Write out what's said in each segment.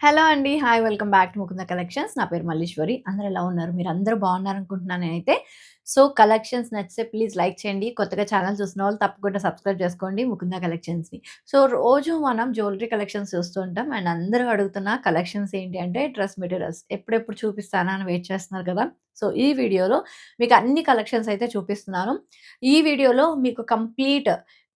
Hello అండి. Hi. Welcome back to Mukunda collections. నా పేరు మల్లీశ్వరి. అందరూ ఎలా ఉన్నారు? మీరందరూ బాగున్నారనుకుంటున్నాను నేనైతే. సో, కలెక్షన్స్ నచ్చితే ప్లీజ్ లైక్ చేయండి. కొత్తగా ఛానెల్ చూసిన వాళ్ళు తప్పకుండా సబ్స్క్రైబ్ చేసుకోండి ముకుంద కలెక్షన్స్‌ని. సో, రోజు మనం జ్యువెల్లరీ కలెక్షన్స్ చూస్తూ ఉంటాం. అండ్ అందరూ అడుగుతున్న కలెక్షన్స్ ఏంటి అంటే డ్రెస్ మెటీరియల్స్. ఎప్పుడెప్పుడు చూపిస్తానా అని వెయిట్ చేస్తున్నారు కదా! సో, ఈ వీడియోలో మీకు అన్ని కలెక్షన్స్ అయితే చూపిస్తున్నాను. ఈ వీడియోలో మీకు కంప్లీట్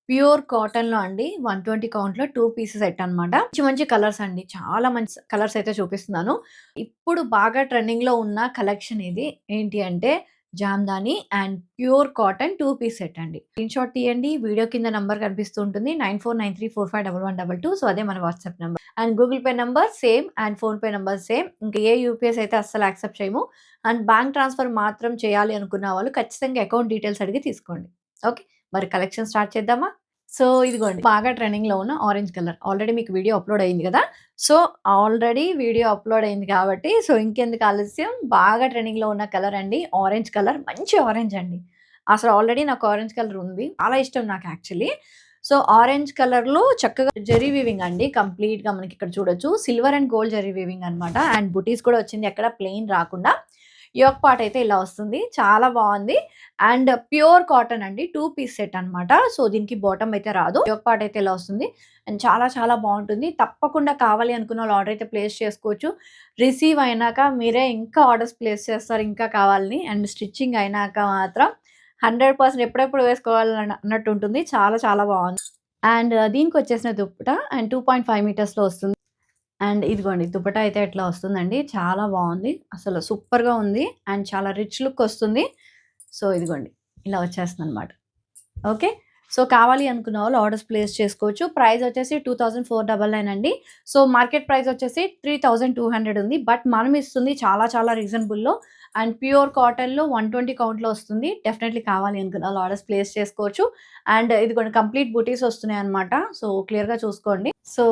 ప్యూర్ కాటన్‌లో అండి 120 కౌంట్‌లో 2 పీస్ సెట్ అన్నమాట. మంచి మంచి కలర్స్ అండి. చాలా మంచి కలర్స్ అయితే చూపిస్తున్నాను. ఇప్పుడు బాగా ట్రెండింగ్‌లో ఉన్న కలెక్షన్ ఇది. ఏంటి అంటే Jamdani and pure cotton 2 piece set అండి. స్క్రీన్‌షాట్ తీయండి. వీడియో కింద నంబర్ కనిపిస్తూ ఉంటుంది. 9493451122. సో, అదే మన WhatsApp number. And Google Pay number same and PhonePe number same. ఇంకా ఏ యూపీఎస్ అయితే అస్సలు యాక్సెప్ట్ చేయము. అండ్ బ్యాంక్ ట్రాన్స్‌ఫర్ మాత్రం చేయాలి అనుకున్న వాళ్ళు ఖచ్చితంగా అకౌంట్ డీటెయిల్స్ అడిగి తీసుకోండి. ఓకే. మరి కలెక్షన్ స్టార్ట్ చేద్దామా? సో, ఇదిగోండి బాగా ట్రెండింగ్‌లో ఉన్న ఆరెంజ్ కలర్. ఆల్రెడీ మీకు వీడియో అప్‌లోడ్ అయింది గదా! సో, ఆల్రెడీ వీడియో అప్‌లోడ్ అయింది కాబట్టి, సో, ఇంకెందుకు ఆలస్యం బాగా ట్రెండింగ్‌లో ఉన్న కలర్ అండి. Orange colour. మంచి ఆరెంజ్ అండి. అసలు ఆల్రెడీ నాకు ఆరెంజ్ కలర్ ఉంది. చాలా ఇష్టం నాకు యాక్చువల్లీ. సో, ఆరెంజ్ కలర్‌లో చక్కగా జరీ వీవింగ్ అండి. కంప్లీట్‌గా మనకిక్కడ చూడొచ్చు. Silver and gold zari weaving అన్నమాట. అండ్ బుటీస్ కూడా వచ్చింది. ఎక్కడ ప్లెయిన్ రాకుండా. యోక్ పార్ట్ అయితే ఇలా వస్తుంది. చాలా బావుంది. అండ్ ప్యూర్ కాటన్ అండి. 2 పీస్ సెట్ అన్నమాట. సో, దీనికి బాటమ్ అయితే రాదు. యోక్ పార్ట్ అయితే ఇలా వస్తుంది. అండ్ చాలా చాలా బావుంటుంది. తప్పకుండా కావాలి అనుకున్న వాళ్ళు ఆర్డర్ అయితే ప్లేస్ చేసుకోవచ్చు. రిసీవ్ అయినాక మీరే ఇంకా ఆర్డర్స్ ప్లేస్ చేస్తారు ఇంకా కావాలని. అండ్ స్టిచ్చింగ్ అయినాక మాత్రం 100% ఎప్పుడెప్పుడు వేసుకోవాలని అన్నట్టు ఉంటుంది. చాలా చాలా బావుంది. అండ్ దీనికొచ్చేసిన దుప్పట అండ్ 2.5 మీటర్స్‌లో వస్తుంది. అండ్ ఇదిగోండి దుపట్టా అయితే ఇట్లా వస్తుందండి. చాలా బావుంది. అసలు సూపర్‌గా ఉంది. అండ్ చాలా రిచ్ లుక్ వస్తుంది. సో, ఇదిగోండి ఇలా వచ్చేస్తుందనమాట. ఓకే. సో, కావాలి అనుకున్న వాళ్ళు ఆర్డర్స్ ప్లేస్ చేసుకోవచ్చు. ప్రైస్ వచ్చేసి 2499 అండి. సో, మార్కెట్ ప్రైస్ వచ్చేసి 3200 ఉంది. బట్ మనం ఇస్తుంది చాలా చాలా రీజనబుల్‌లో అండ్ ప్యూర్ కాటన్‌లో 120 కౌంట్‌లో వస్తుంది. డెఫినైట్లీ కావాలి అనుకున్న వాళ్ళు ఆర్డర్స్ ప్లేస్ చేసుకోవచ్చు. అండ్ ఇదిగోండి కంప్లీట్ బుటీస్ వస్తున్నాయన్నమాట. సో, క్లియర్‌గా చూసుకోండి. సో,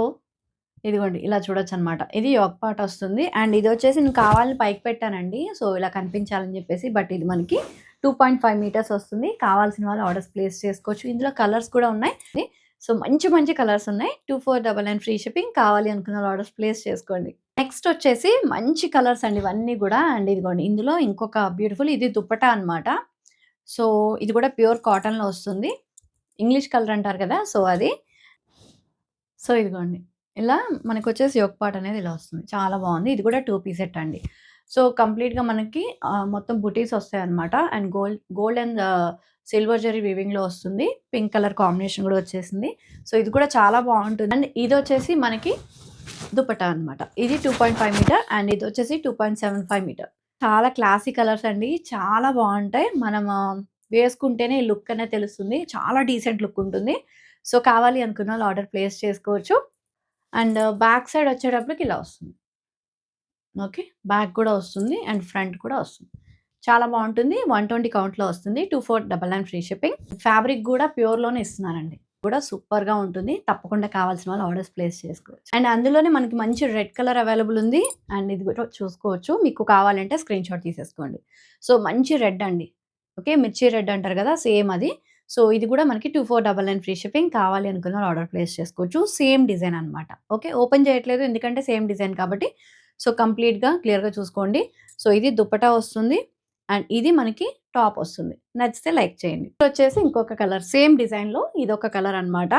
ఇదిగోండి ఇలా చూడొచ్చనమాట. ఇది యోక్ పార్ట్ ఒస్తుంది. అండ్ ఇదొచ్చేసి నేను కావాలని పైకి పెట్టానండి. సో, ఇలా కనిపించాలని జెప్పేసి. బట్ ఇది మనకి 2.5 మీటర్స్ ఒస్తుంది. కావాల్సిన వాళ్ళు ఆర్డర్స్ ప్లేస్ చేసుకోవచ్చు. ఇందులో కలర్స్ కూడా ఉన్నాయి. సో, మంచి మంచి కలర్స్ ఉన్నాయి. 2499 ఫ్రీ షిప్పింగ్. కావాలి అనుకున్న వాళ్ళు ఆర్డర్స్ ప్లేస్ చేసుకోండి. నెక్స్ట్ ఒచ్చేసి మంచి కలర్స్ అండి ఇవన్నీ గూడా. అండ్ ఇదిగోండి ఇందులో ఇంకొక బ్యూటిఫుల్ ఇది దుపట్టా అనమాట. సో, ఇది కూడా ప్యూర్ కాటన్‌లో ఒస్తుంది. ఇంగ్లీష్ కలర్ అంటారు కదా! సో, అది. సో, ఇదిగోండి. ఇలా మనకొచ్చేసి యోక్ పార్ట్ అనేది ఇలా వస్తుంది. చాలా బావుంది. ఇది కూడా 2 పీస్ సెట్ అండి. సో, కంప్లీట్‌గా మనకి మొత్తం బుటీస్ వస్తాయన్నమాట. And gold and silver zari వీవింగ్‌లో వస్తుంది. పింక్ కలర్ కాంబినేషన్ కూడా వచ్చేసింది. సో, ఇది కూడా చాలా బావుంటుంది. అండ్ ఇదొచ్చేసి మనకి దుపట్టా అన్నమాట. ఇది 2.5 మీటర్ అండ్ ఇదొచ్చేసి 2.75 మీటర్. చాలా క్లాసీ కలర్స్ అండి. చాలా బావుంటాయి. మనము వేసుకుంటేనే ఈ లుక్ అనేది తెలుస్తుంది. చాలా డీసెంట్ లుక్ ఉంటుంది. సో, కావాలి అనుకున్న వాళ్ళు ఆర్డర్ ప్లేస్ చేసుకోవచ్చు. అండ్ బ్యాక్ సైడ్ వచ్చేటప్పటికి ఇలా వస్తుంది. ఓకే. బ్యాక్ కూడా వస్తుంది. అండ్ ఫ్రంట్ కూడా వస్తుంది. చాలా బావుంటుంది. 120 కౌంట్‌లో వస్తుంది. 2499 ఫ్రీ షిప్పింగ్. ఫ్యాబ్రిక్ కూడా ప్యూర్‌లోనే ఇస్తున్నానండి. కూడా సూపర్‌గా ఉంటుంది. తప్పకుండా కావాల్సిన వాళ్ళు ఆర్డర్స్ ప్లేస్ చేసుకోవచ్చు. అండ్ అందులోనే మనకి మంచి రెడ్ కలర్ అవైలబుల్ ఉంది. అండ్ ఇది కూడా చూసుకోవచ్చు. మీకు కావాలంటే స్క్రీన్‌షాట్ తీసేసుకోండి. సో, మంచి రెడ్ అండి. ఓకే. మిర్చి రెడ్ అంటారు కదా! సేమ్ అది. సో, ఇది కూడా మనకి 2499 ఫ్రీ షిప్పింగ్. కావాలి అనుకున్న వాళ్ళు ఆర్డర్ ప్లేస్ చేసుకోవచ్చు. సేమ్ డిజైన్ అన్నమాట. ఓకే. ఓపెన్ చేయట్లేదు ఎందుకంటే సేమ్ డిజైన్ కాబట్టి. సో, కంప్లీట్‌గా క్లియర్‌గా చూసుకోండి. సో, ఇది దుపట్టా వస్తుంది. అండ్ ఇది మనకి టాప్ వస్తుంది. నచ్చితే లైక్ చేయండి. ఇదొచ్చేసి ఇంకొక కలర్ సేమ్ డిజైన్‌లో ఇదొక కలర్ అన్నమాట.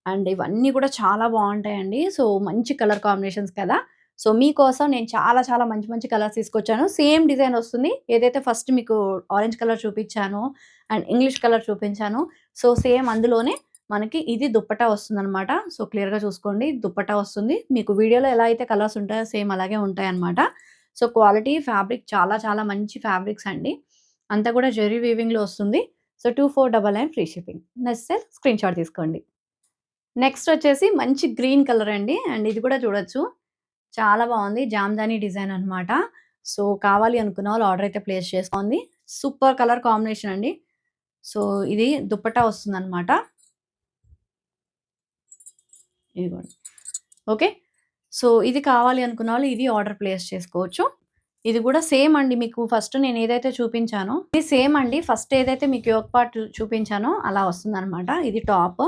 అండ్ ఇవన్నీ కూడా చాలా బావుంటాయండి. సో, మంచి కలర్ కాంబినేషన్స్ కదా! సో, మీకోసం నేను చాలా చాలా మంచి మంచి కలర్స్ తీసుకొచ్చాను. సేమ్ డిజైన్ వస్తుంది. ఏదైతే ఫస్ట్ మీకు ఆరెంజ్ కలర్ చూపించానో అండ్ ఇంగ్లీష్ కలర్ చూపించానో సో, సేమ్ అందులోనే మనకి ఇది దుపట్టా వస్తుందనమాట. సో, క్లియర్‌గా చూసుకోండి. దుపట్టా వస్తుంది. మీకు వీడియోలో ఎలా అయితే కలర్స్ ఉంటాయో సేమ్ అలాగే ఉంటాయన్నమాట. సో, క్వాలిటీ ఫ్యాబ్రిక్ చాలా చాలా మంచి ఫ్యాబ్రిక్స్ అండి. అంతా కూడా జెరీ వీవింగ్‌లో వస్తుంది. So, 2499 free shipping. నచ్చితే స్క్రీన్‌షాట్ తీసుకోండి. నెక్స్ట్ వచ్చేసి మంచి గ్రీన్ కలర్ అండి. అండ్ ఇది కూడా చూడొచ్చు. చాలా బావుంది. జామ్దాని డిజైన్ అన్నమాట. సో, కావాలి అనుకున్న వాళ్ళు ఆర్డర్ అయితే ప్లేస్ చేసుకోండి. సూపర్ కలర్ కాంబినేషన్ అండి. సో, ఇది దుపట్టా వస్తుందన్నమాట. ఇదిగోండి. ఓకే. సో, ఇది కావాలి అనుకున్న వాళ్ళు ఇది ఆర్డర్ ప్లేస్ చేసుకోవచ్చు. ఇది కూడా సేమ్ అండి. మీకు ఫస్ట్ నేను ఏదైతే చూపించానో ఇది సేమ్ అండి. ఫస్ట్ ఏదైతే మీకు యోక్ పార్ట్ చూపించానో అలా వస్తుందన్నమాట. ఇది టాప్.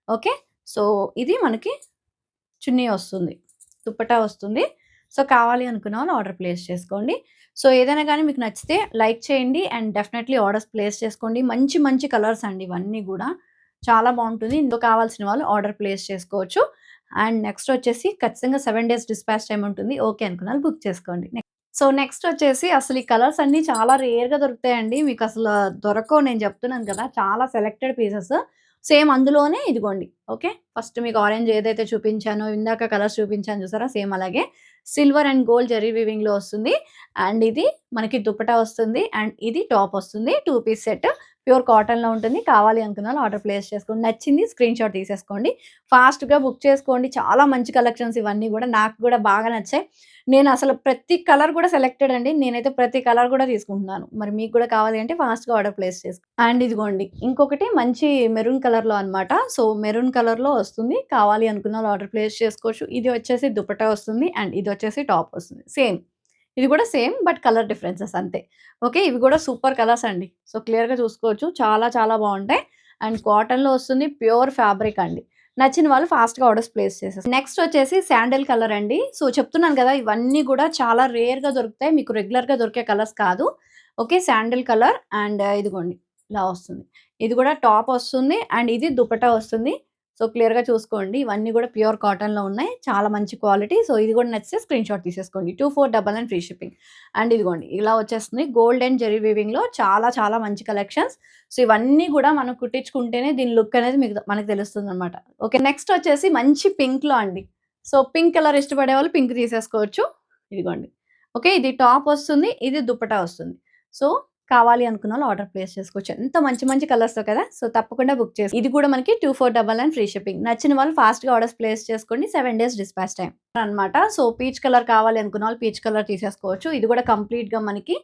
ఓకే. సో, ఇది మనకి చున్నీ వస్తుంది. దుపట్టా వస్తుంది. సో, కావాలి అనుకున్న వాళ్ళు ఆర్డర్ ప్లేస్ చేసుకోండి. సో, ఏదైనా గానీ మీకు నచ్చితే లైక్ చేయండి అండ్ డెఫినైట్‌లీ ఆర్డర్స్ ప్లేస్ చేసుకోండి. మంచి మంచి కలర్స్ అండి ఇవన్నీ గూడా. చాలా బావుంటుంది. ఇందులో కావాల్సిన వాళ్ళు ఆర్డర్ ప్లేస్ చేసుకోవచ్చు. అండ్ నెక్స్ట్ వచ్చేసి ఖచ్చితంగా 7 డేస్ డిస్పాచ్ టైమ్ ఉంటుంది. ఓకే అనుకున్న వాళ్ళు బుక్ చేసుకోండి. సో, నెక్స్ట్ వచ్చేసి అసలు ఈ కలర్స్ అన్నీ చాలా రేర్‌గా దొరుకుతాయండి. మీకసల దొరకవు నేను చెప్తున్నాను కదా! చాలా సెలెక్టెడ్ పీసెస్. సేమ్ అందులోనే ఇదిగోండి. ఓకే. ఫస్ట్ మీకు ఆరెంజ్ ఏదైతే చూపించానో, ఇందాక కలర్స్ చూపించాను చూసారా? సేమ్ అలాగే సిల్వర్ అండ్ గోల్డ్ జెర్రీ వీవింగ్‌లో వస్తుంది. అండ్ ఇది మనకి దుపట్టా వస్తుంది. అండ్ ఇది టాప్ వస్తుంది. 2 పీస్ సెట్. ప్యూర్ కాటన్‌లో ఉంటుంది. కావాలి అనుకున్న వాళ్ళు ఆర్డర్ ప్లేస్ చేసుకోండి. నచ్చింది స్క్రీన్‌షాట్ తీసేసుకోండి. ఫాస్ట్‌గా బుక్ చేసుకోండి. చాలా మంచి కలెక్షన్స్ ఇవన్నీ గూడా. నాకు గూడా బాగా నచ్చాయి. నేనసలు ప్రతి కలర్ గూడా సెలెక్టెడ్ అండి. నేనైతే ప్రతి కలర్ గూడా తీసుకుంటున్నాను. మరి మీకు గూడా కావాలి అంటే ఫాస్ట్‌గా ఆర్డర్ ప్లేస్ అండ్ ఇదిగోండి. ఇంకొకటి మంచి మెరూన్ కలర్‌లో అన్నమాట. సో, మెరూన్ కలర్‌లో వస్తుంది. కావాలి అనుకున్న వాళ్ళు ఆర్డర్ ప్లేస్ చేసుకోవచ్చు. ఇది వచ్చేసి దుపట్టా వస్తుంది. అండ్ ఇది వచ్చేసి టాప్ వస్తుంది. సేమ్. ఇది గూడా సేమ్ బట్ కలర్ డిఫరెన్సెస్ అంతే. ఓకే. ఇవి గూడా సూపర్ కలర్స్ అండి. సో, క్లియర్‌గా చూసుకోవచ్చు. చాలా చాలా బావుంటాయి. అండ్ కాటన్‌లో వస్తుంది. ప్యూర్ ఫ్యాబ్రిక్ అండి. నచ్చిన వాళ్ళు ఫాస్ట్‌గా ఆర్డర్స్ ప్లేస్ నెక్స్ట్ వచ్చేసి శాండిల్ కలర్ అండి. సో, చెప్తున్నాను గదా! ఇవన్నీ గూడా చాలా రేర్‌గా దొరుకుతాయి. మీకు రెగ్యులర్‌గా దొరికే కలర్స్ కాదు. ఓకే. శాండిల్ కలర్ అండ్ ఇదిగోండి ఇలా వస్తుంది. ఇది గూడా టాప్ వస్తుంది. అండ్ ఇది దుపట్టా వస్తుంది. సో, క్లియర్‌గా చూసుకోండి. ఇవన్నీ గూడా ప్యూర్ కాటన్‌లో ఉన్నాయి. చాలా మంచి క్వాలిటీ. సో, ఇది గూడా నచ్చితే స్క్రీన్‌షాట్ తీసేసుకోండి. 2499 ఫ్రీ షిప్పింగ్. అండ్ ఇదిగోండి ఇలా వచ్చేస్తుంది. గోల్డ్ అండ్ జెరీ వీవింగ్‌లో చాలా చాలా మంచి కలెక్షన్స్. సో, ఇవన్నీ గూడా మనం కుట్టించుకుంటేనే దీని లుక్ అనేది మనకు తెలుస్తుందనమాట. ఓకే. నెక్స్ట్ వచ్చేసి మంచి పింక్‌లో అండి. సో, పింక్ కలర్ ఇష్టపడే వాళ్ళు పింక్ తీసేసుకోవచ్చు. ఇదిగోండి. ఓకే. ఇది టాప్ వస్తుంది. ఇది దుపట్టా వస్తుంది. సో, కావాలి అనుకున్నోళ్ళు ఆర్డర్ ప్లేస్ చేసుకోవచ్చు. ఎంత మంచి మంచి కలర్సో కదా! సో, తప్పకుండా బుక్ ఇది కూడా మనకి 2499 ఫ్రీ షిప్పింగ్. నచ్చిన వాళ్ళు ఫాస్ట్‌గా ఆర్డర్స్ ప్లేస్ చేసుకోండి. 7 డేస్ డిస్పాచ్ టైమ్ అనమాట. సో, పీచ్ కలర్ కావాలి అనుకున్న వాళ్ళు పీచ్ కలర్ తీసేసుకోవచ్చు. ఇది కూడా కంప్లీట్‌గా మనకి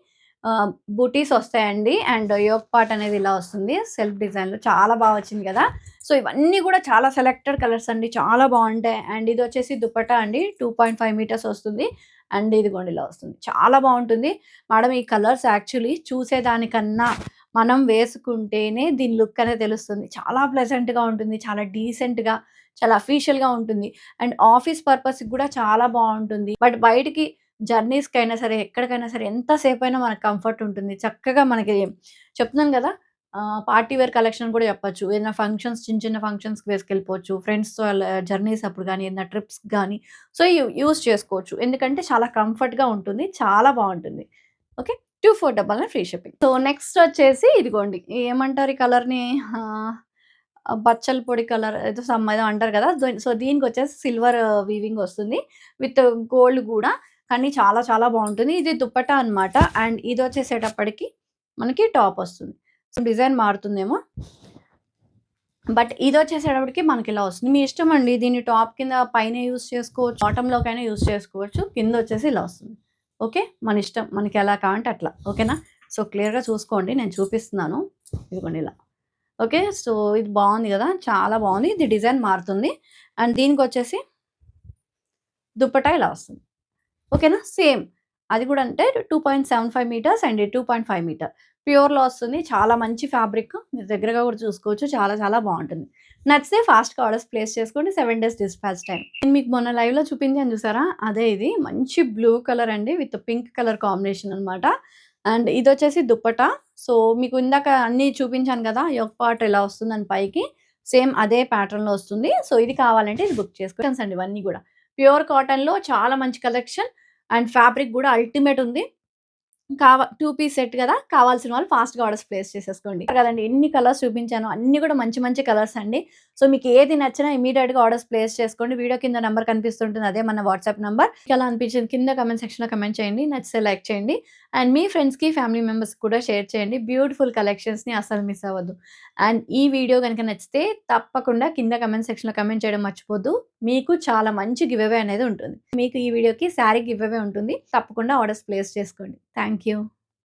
బూటీస్ వస్తాయండి. అండ్ యోక్ పార్ట్ అనేది ఇలా వస్తుంది. సెల్ఫ్ డిజైన్‌లో చాలా బా వచ్చింది కదా! సో, ఇవన్నీ కూడా చాలా సెలెక్టెడ్ కలర్స్ అండి. చాలా బావుంటాయి. అండ్ ఇది వచ్చేసి దుపట్టా అండి. 2.5 మీటర్స్ వస్తుంది. అండ్ ఇదిగోండి ఇలా వస్తుంది. చాలా బావుంటుంది. మేడం ఈ కలర్స్ యాక్చువల్లీ చూసేదానికన్నా మనం వేసుకుంటేనే దీని లుక్ అనేది తెలుస్తుంది. చాలా ప్లెజెంట్‌గా ఉంటుంది. చాలా డీసెంట్‌గా, చాలా అఫీషియల్‌గా ఉంటుంది. అండ్ ఆఫీస్ పర్పస్‌కి కూడా చాలా బావుంటుంది. బట్ బయటికి జర్నీస్‌కైనా సరే, ఎక్కడికైనా సరే ఎంత సేపైనా మనకు కంఫర్ట్ ఉంటుంది. చక్కగా మనకి చెప్తున్నాను గదా! పార్టీ వేర్ కలెక్షన్ కూడా చెప్పొచ్చు. ఏదైనా ఫంక్షన్స్ చిన్న చిన్న ఫంక్షన్స్‌కి వేసుకెళ్ళిపోవచ్చు. ఫ్రెండ్స్‌తో అలా జర్నీస్ అప్పుడు గాని, ఏదైనా ట్రిప్స్‌కి గాని సో, యూజ్ చేసుకోవచ్చు. ఎందుకంటే చాలా కంఫర్ట్‌గా ఉంటుంది. చాలా బావుంటుంది. Okay. 2499 free shipping. So, next వచ్చేసి ఇదిగోండి. ఏమంటారు ఈ కలర్‌ని ఆహ్, బచ్చల పొడి కలర్ ఏదో అంటారు కదా! సో, దీనికొచ్చేసి సిల్వర్ వీవింగ్ వస్తుంది. విత్ గోల్డ్ గూడా. కానీ చాలా చాలా బావుంటుంది. ఇది దుపట్టా అన్నమాట. అండ్ ఇదొచ్చేసేటప్పటికి మనకి టాప్ వస్తుంది. సో, డిజైన్ మారుతుందేమో. బట్ ఇదొచ్చేసేటప్పటికి మనకిలా వస్తుంది. మీ ఇష్టమండి. దీన్ని టాప్ కింద పైన యూజ్ చేసుకోవచ్చు. బాటమ్‌లోకైనా యూజ్ చేసుకోవచ్చు. కిందొచ్చేసి ఇలా వస్తుంది. ఓకే. మన ఇష్టం. మనకెలా కావాలంటే అట్లా. ఓకేనా? సో, క్లియర్‌గా చూసుకోండి. నేను చూపిస్తున్నాను. ఇదిగోండి ఇలా. ఓకే. సో, ఇది బావుంది గదా! చాలా బావుంది. ఇది డిజైన్ మారుతుంది. అండ్ దీనికొచ్చేసి దుపట్టా ఇలా వస్తుంది. ఓకేనా? సేమ్. అది గూడా అంటే 2.75 మీటర్స్ అండ్ 2.5 మీటర్. ప్యూర్‌లో వస్తుంది. చాలా మంచి ఫ్యాబ్రిక్. మీరు దగ్గరగా గూడా చూసుకోవచ్చు. చాలా చాలా బావుంటుంది. నచ్చితే ఫాస్ట్‌గా ఆర్డర్స్ ప్లేస్ చేసుకోండి. 7 డేస్ డిస్పాచ్ టైమ్. నేను మీకు మొన్న లైవ్‌లో చూపించాను చూసారా? అదే ఇది. మంచి బ్లూ కలర్ అండి విత్ పింక్ కలర్ కాంబినేషన్ అనమాట. అండ్ ఇదొచ్చేసి దుపట్టా. సో, మీకు ఇందాక అన్నీ చూపించాను గదా! యోక్ పార్ట్ ఇలా వస్తుందని పైకి. సేమ్ అదే ప్యాటర్న్‌లో వస్తుంది. సో, ఇది కావాలంటే ఇది బుక్ చేసుకోవచ్చు అండి ఇవన్నీ గూడా. ప్యూర్ కాటన్‌లో చాలా మంచి కలెక్షన్. అండ్ ఫ్యాబ్రిక్ గూడా అల్టిమేట్ ఉంది. 2 పీస్ సెట్ గదా! కావాల్సిన వాళ్ళు ఫాస్ట్‌గా ఆర్డర్స్ ప్లేస్ చేసేసుకోండి. కదండీ ఎన్ని కలర్స్ చూపించానో అన్నీ గూడా మంచి మంచి కలర్స్ అండి. సో, మీకు ఏది నచ్చినా ఇమ్మీడియేట్‌గా ఆర్డర్స్ ప్లేస్ చేసుకోండి. వీడియో కింద నంబర్ కనిపిస్తుంటుంది. అదే మన వాట్సాప్ నంబర్. మీకెలా అనిపించింది కింద కామెంట్ సెక్షన్‌లో కామెంట్ చేయండి. నచ్చితే లైక్ చేయండి. అండ్ మీ ఫ్రెండ్స్‌కి, ఫ్యామిలీ మెంబర్స్‌కి కూడా షేర్ చేయండి. బ్యూటిఫుల్ కలెక్షన్స్‌ని అస్సలు మిస్ అవ్వద్దు. అండ్ ఈ వీడియో గనుక నచ్చితే తప్పకుండా కింద కామెంట్ సెక్షన్‌లో కామెంట్ చేయడం మర్చిపోద్దు. మీకు చాలా మంచి గివ్ అవే అనేది ఉంటుంది. మీకు ఈ వీడియోకి శారీ గివ్ అవే ఉంటుంది. తప్పకుండా ఆర్డర్స్ ప్లేస్ చేసుకోండి. Thank you.